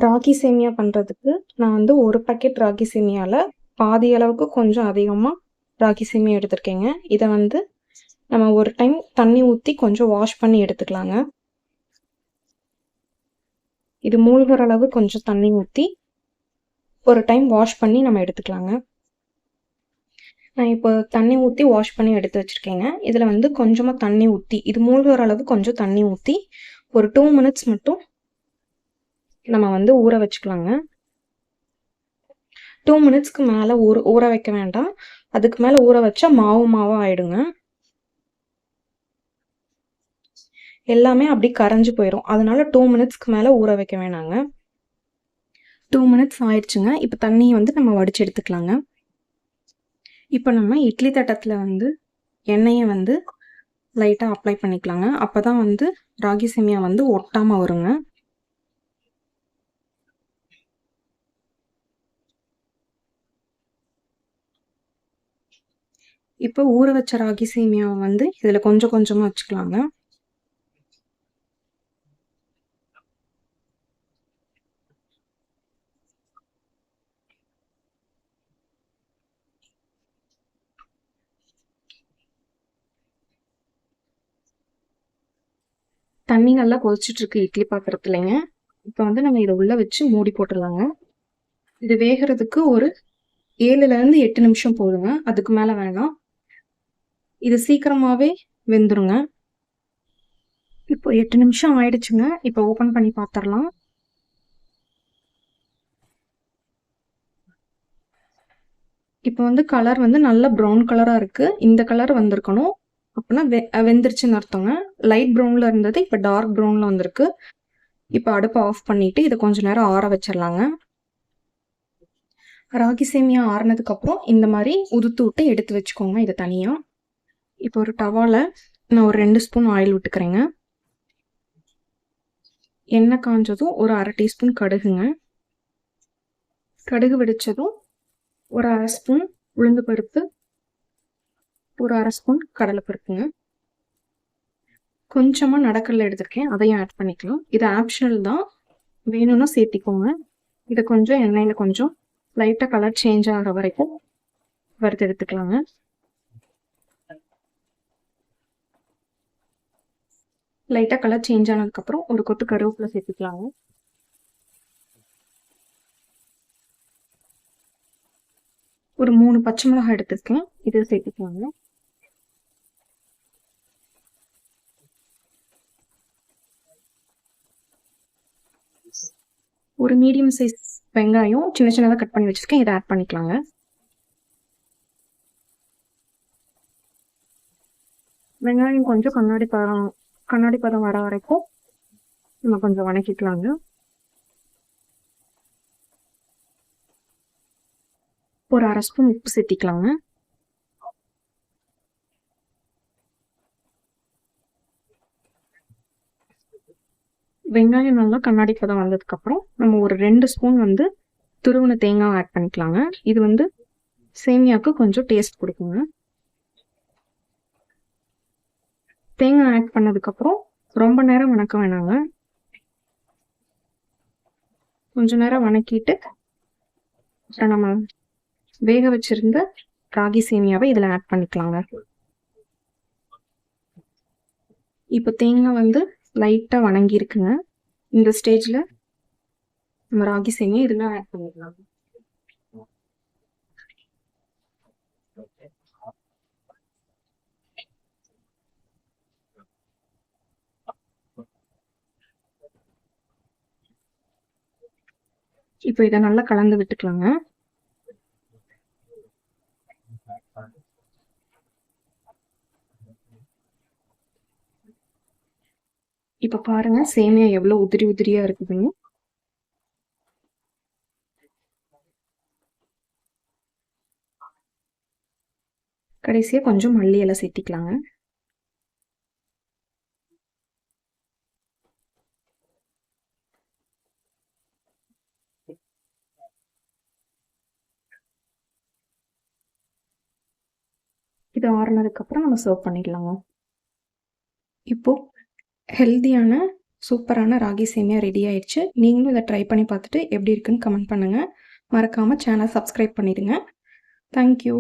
ராகி சேமியா பண்ணுறதுக்கு நான் வந்து ஒரு பாக்கெட் ராகி சேமியாவில் பாதி அளவுக்கு கொஞ்சம் அதிகமாக ராகி சேமியா எடுத்திருக்கேங்க. இதை வந்து நம்ம ஒரு டைம் தண்ணி ஊற்றி கொஞ்சம் வாஷ் பண்ணி எடுத்துக்கலாங்க. இது மூழ்கிற அளவு கொஞ்சம் தண்ணி ஊற்றி ஒரு டைம் வாஷ் பண்ணி நம்ம எடுத்துக்கலாங்க. நான் இப்போ தண்ணி ஊற்றி வாஷ் பண்ணி எடுத்து வச்சுருக்கேங்க. இதில் வந்து கொஞ்சமாக தண்ணி ஊற்றி இது மூழ்கிற அளவு கொஞ்சம் தண்ணி ஊற்றி ஒரு 2 மினிட்ஸ் மட்டும் நம்ம வந்து ஊற வச்சுக்கலாங்க. 2 மினிட்ஸ்க்கு மேலே ஊற வைக்க வேண்டாம். அதுக்கு மேலே ஊற வச்சா மாவாக ஆயிடுங்க. எல்லாமே அப்படி கரைஞ்சு போயிடும். அதனால 2 மினிட்ஸ்க்கு மேலே ஊற வைக்க வேணாங்க. 2 மினிட்ஸ் ஆயிடுச்சுங்க. இப்போ தண்ணியை வந்து நம்ம வடிச்சு எடுத்துக்கலாங்க. இப்போ நம்ம இட்லி தட்டத்தில் வந்து எண்ணெயை வந்து லைட்டாக அப்ளை பண்ணிக்கலாங்க. அப்போ தான் வந்து ராகி சேமியா வந்து ஒட்டாமல் வருங்க. இப்போ ஊற வச்ச ராகி சேமியாவை வந்து இதில் கொஞ்சம் கொஞ்சமாக வச்சுக்கலாங்க. தண்ணி நல்லா கொதிச்சுட்டு இருக்கு இட்லி பாத்திரத்துலங்க. இப்போ வந்து நம்ம இதை உள்ள வச்சு மூடி போட்டுடலாங்க. இது வேகிறதுக்கு ஒரு 7லேருந்து 8 நிமிஷம் போதுங்க. அதுக்கு மேலே வேணாம். இது சீக்கிரமாகவே வெந்துருங்க. இப்போ 8 நிமிஷம் ஆயிடுச்சுங்க. இப்போ ஓப்பன் பண்ணி பார்த்துடலாம். இப்போ வந்து கலர் வந்து நல்ல ப்ரௌன் கலராக இருக்குது. இந்த கலர் வந்திருக்கணும். அப்படின்னா வெந்துருச்சுன்னு அர்த்தங்க. லைட் ப்ரௌனில் இருந்தது இப்போ டார்க் ப்ரௌனில் வந்திருக்கு. இப்போ அடுப்பை ஆஃப் பண்ணிவிட்டு இதை கொஞ்சம் நேரம் ஆற வச்சிடலாங்க. ராகி சேமியா ஆறினதுக்கப்புறம் இந்த மாதிரி உதுத்து விட்டு எடுத்து வச்சுக்கோங்க இதை தனியாக. இப்போ ஒரு டவாவில் நான் ஒரு 2 ஸ்பூன் ஆயில் விட்டுக்கிறேங்க. எண்ணெய் காஞ்சதும் ஒரு 1/2 டீஸ்பூன் கடுகுங்க. கடுகு வெடிச்சதும் ஒரு 1/2 ஸ்பூன் உளுந்து பருப்பு, ஒரு 1/2 ஸ்பூன் கடலைப்பருப்புங்க. கொஞ்சமாக நடக்கடலை எடுத்துருக்கேன், அதையும் ஆட் பண்ணிக்கலாம். இது ஆப்ஷனல் தான், வேணும்னா சேர்த்திக்கோங்க. இதை கொஞ்சம் எண்ணெயில் கொஞ்சம் லைட்டாக கலர் சேஞ்ச் ஆகிற வரைக்கும் வறுத்து எடுத்துக்கலாங்க. லைட்டாக கலர் சேஞ்ச் ஆனதுக்கப்புறம் ஒரு கொத்து கருவேப்பிலை சேர்த்துக்கலாங்க. ஒரு 3 பச்சை மிளகாய் எடுத்துருக்கேன், இதை சேர்த்துக்கலாங்க. ஒரு மீடியம் சைஸ் வெங்காயம் சின்ன சின்னதாக கட் பண்ணி வச்சுருக்கேன், இதை ஆட் பண்ணிக்கலாங்க. வெங்காயம் கொஞ்சம் கண்ணாடி பதம் வர வரைக்கும் நம்ம கொஞ்சம் வணக்கிக்கலாங்க. ஒரு 1/2 ஸ்பூன் உப்பு சேர்த்திக்கலாங்க. வெங்காயம் நல்லா கண்ணாடி பதம் வந்ததுக்கப்புறம் நம்ம ஒரு 2 ஸ்பூன் வந்து துருவின தேங்காய் ஆட் பண்ணிக்கலாங்க. இது வந்து சேமியாவுக்கு கொஞ்சம் டேஸ்ட் கொடுக்குங்க. தேங்காய் ஆட் பண்ணதுக்கப்புறம் ரொம்ப நேரம் வணக்க வேணாங்க. கொஞ்ச நேரம் வணக்கிட்டு அப்புறம் நம்ம வேக வச்சிருந்த ராகி சேமியாவை இதில் ஆட் பண்ணிக்கலாங்க. இப்போ தேங்காய் வந்து லைட்டாக வணங்கி இருக்குங்க. இந்த ஸ்டேஜில் நம்ம ராகி சேமியா இதில் ஆட் பண்ணிக்கலாம். இப்போ இதை நல்லா கலந்து விட்டுக்கலாங்க. இப்போ பாருங்க சேமியா எவ்வளோ உதிரி உதிரியா இருக்குதுங்க. கடைசியாக கொஞ்சம் மல்லி இலை சேர்த்திக்கலாங்க. இது ஆறுனதுக்கப்புறம் நம்ம சர்வ் பண்ணிக்கலாங்க. இப்போ ஹெல்தியான சூப்பரான ராகி சேமியா ரெடி ஆயிடுச்சு. நீங்களும் இதை ட்ரை பண்ணி பார்த்துட்டு எப்படி இருக்குன்னு கமெண்ட் பண்ணுங்கள். மறக்காமல் சேனல் சப்ஸ்கிரைப் பண்ணிடுங்க. தேங்க்யூ.